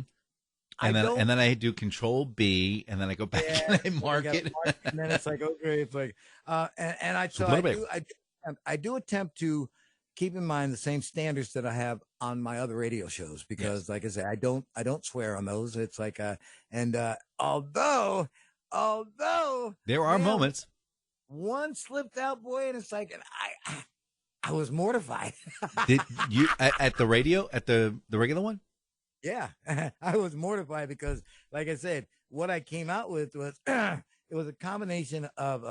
And then I do Control B, and then I go back and I mark it. And then it's like, okay, it's like, I do attempt to keep in mind the same standards that I have on my other radio shows because, like I say, I don't swear on those. It's like, although there are moments. One slipped out, boy, and it's like, and I was mortified. Did you at the radio at the regular one? Yeah, I was mortified because, like I said, what I came out with was it was a combination of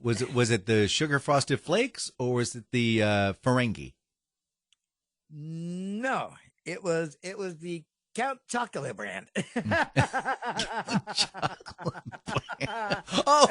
was it the sugar frosted flakes or was it the Ferengi? No, it was the Count Chocolate brand. Chocolate brand. Oh.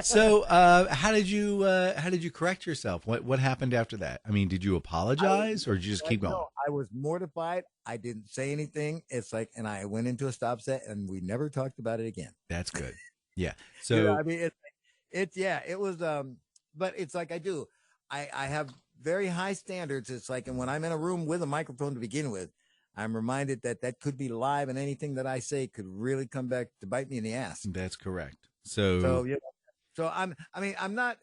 So, how did you correct yourself? What happened after that? I mean, did you apologize or did you just keep going? No, I was mortified. I didn't say anything. It's like, and I went into a stop set, and we never talked about it again. That's good. Yeah. So, You know, I mean, it was. But it's like I have very high standards. It's like, and when I'm in a room with a microphone to begin with, I'm reminded that could be live, and anything that I say could really come back to bite me in the ass. that's correct. So I'm not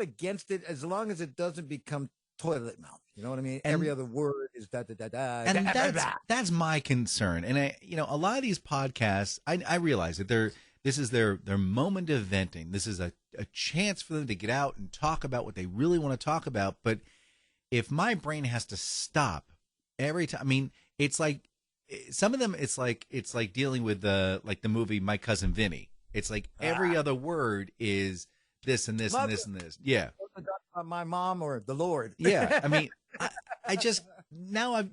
against it as long as it doesn't become toilet mouth. You know what I mean? And- Every other word is da da da da. and da, da, da. that's my concern. And a lot of these podcasts, I realize that this is their moment of venting. This is a chance for them to get out and talk about what they really want to talk about. But if my brain has to stop every time, I mean, it's like some of them. It's like dealing with the movie My Cousin Vinny. It's like every other word is this and this and this and this. Yeah. My mom or the Lord. Yeah. I mean, I just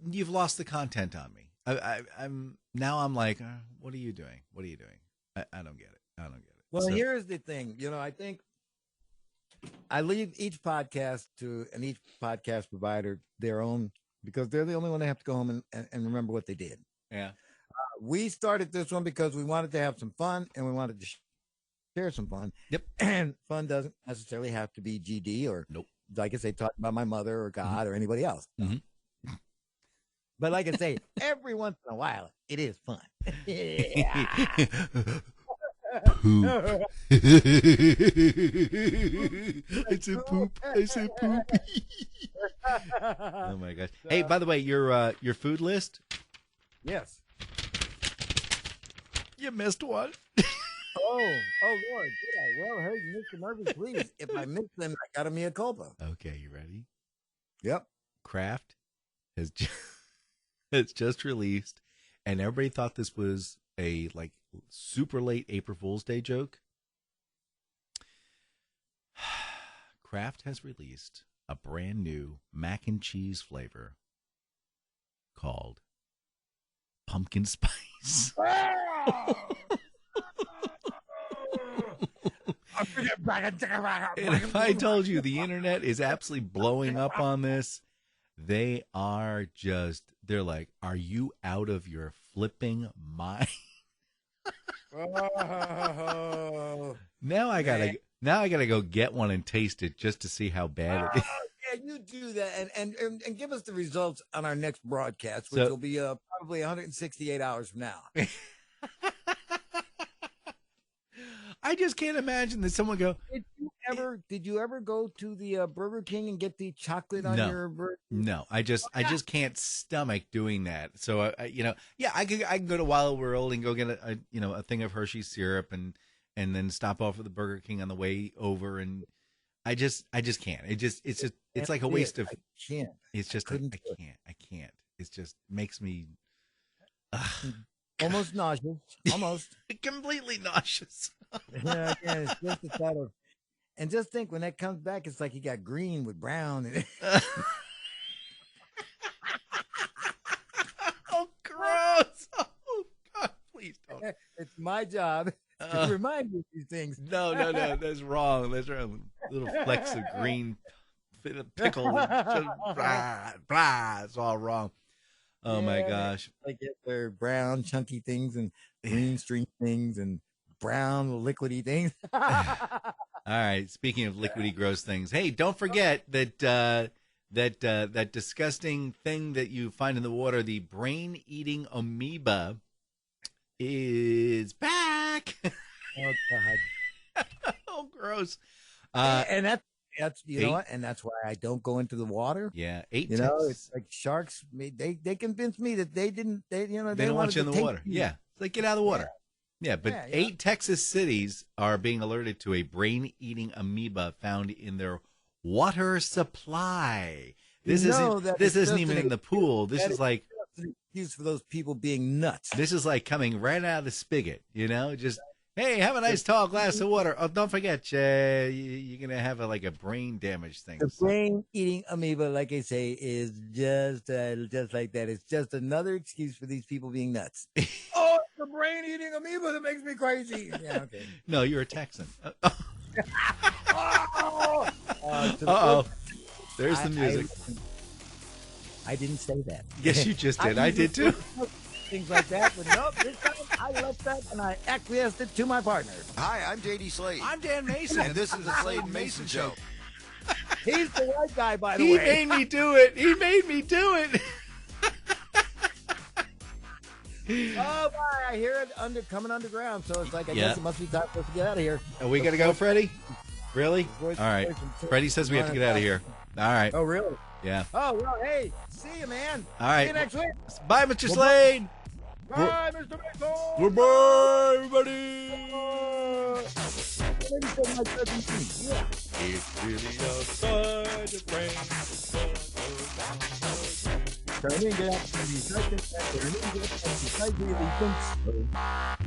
you've lost the content on me. I'm like, what are you doing? What are you doing? I don't get it. I don't get it. Well, So- here's the thing. I think I leave each podcast to each podcast provider their own because they're the only one that have to go home and remember what they did. Yeah. We started this one because we wanted to have some fun and we wanted to share some fun. Yep. And fun doesn't necessarily have to be GD or, Nope. like I say, talk about my mother or God or anybody else. Mhm. But like I say, every once in a while, it is fun. Yeah. Poop. I said poop. I said poop. Oh my gosh. Hey, by the way, your food list, Yes. you missed one. Oh Lord, did I? Well, hey, Mr. Murphy, please. If I miss them, I got a mea culpa. Okay, you ready? Yep. Kraft has has just released, and everybody thought this was a like super late April Fool's Day joke. Kraft has released a brand new mac and cheese flavor called pumpkin spice. And if I told you the internet is absolutely blowing up on this, they're like, are you out of your flipping mind? Now I gotta go get one and taste it just to see how bad it is. Yeah, you do that and give us the results on our next broadcast, which will be probably 168 hours from now. I just can't imagine that someone go. Did you ever go to the Burger King and get the chocolate on your burger? No, I just can't stomach doing that. So I can go to Wild World and go get a thing of Hershey syrup and then stop off at the Burger King on the way over, and I just can't. It's like a waste of. I can't. It's just I can't. It just makes me almost nauseous. Almost completely nauseous. Yeah, it's just the thought of. And just think, when that comes back, it's like you got green with brown in it. Oh, gross! Oh, God, please don't. It's my job to remind you of these things. No, that's wrong. That's wrong. Little flecks of green pickle. It's all wrong. Oh, my gosh. Like they're brown, chunky things and green string things and brown, liquidy things. All right. Speaking of liquidy, gross things, hey, don't forget that that disgusting thing that you find in the water, the brain-eating amoeba, is back. Oh God! Oh, gross. And that's you know what? And that's why I don't go into the water. Yeah, it's like sharks. They convinced me that they don't want you in the water. Yeah, it's like get out of the water. Yeah, but 8 Texas cities are being alerted to a brain-eating amoeba found in their water supply. This isn't even in the pool. This is like an excuse for those people being nuts. This is like coming right out of the spigot. Just hey, have a nice tall glass of water. Oh, don't forget, you're gonna have a brain damage thing. The brain-eating amoeba, like I say, is just like that. It's just another excuse for these people being nuts. Oh, it's the brain-eating amoeba that makes me crazy. Yeah, okay. No, you're a Texan. Uh-oh. There's the music. I didn't say that. Yes, you just did. I did too. Things like that, but nope, this time I left that and I acquiesced it to my partner. Hi, I'm JD Slade. I'm Dan Mayson. And this is the Slade and Mayson Show. He's the white guy, by the way. He made me do it. Oh, boy, I hear it coming underground, so it's like I guess it must be time for us to get out of here. Are we going to go, Freddie? Really? All right. Freddie says we have to get out of here. All right. Oh, really? Yeah. Oh, well, hey, see you, man. All right. See you next week. Bye, Mr. Slade. Bye, Mr. Mason. Goodbye, everybody. It's really outside the brain.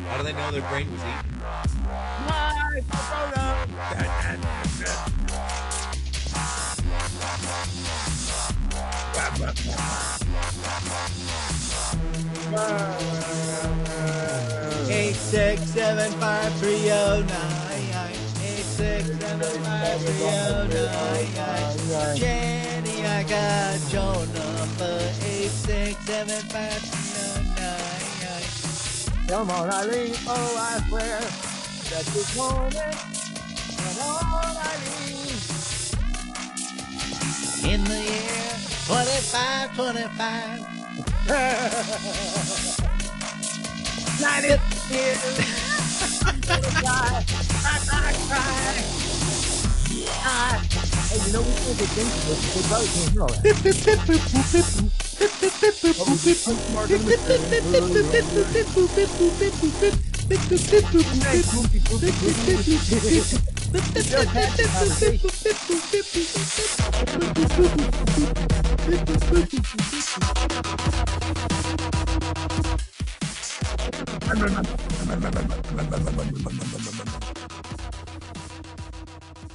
How do they know their brain was eaten? 8675309. 8675309. Jenny, I got your number. 8675309. Come on, Eileen. Oh, I swear. at this moment, and all I need. In the year 2525. 90 years. Cry. Hey, you know, we can't get things to this. We probably can't hear all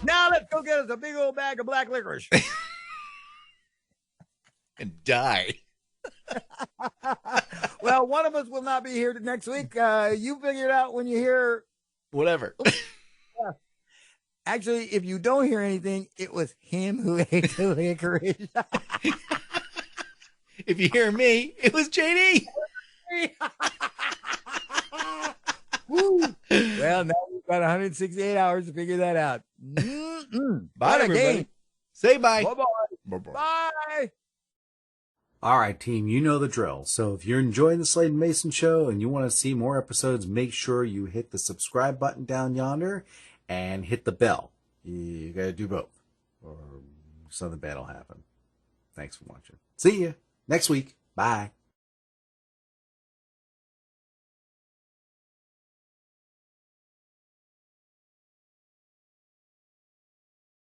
Now let's go get us a big old bag of black licorice. And die. Well, one of us will not be here next week. You figure it out when you hear. Whatever. Actually, if you don't hear anything, it was him who ate the licorice. If you hear me, it was JD. Woo. Well, now we've got 168 hours to figure that out. Bye, everybody. Say bye. Bye-bye. Bye. All right, team, you know the drill. So if you're enjoying the Slade and Mayson show and you want to see more episodes, make sure you hit the subscribe button down yonder and hit the bell. You got to do both or something bad will happen. Thanks for watching. See you next week. Bye.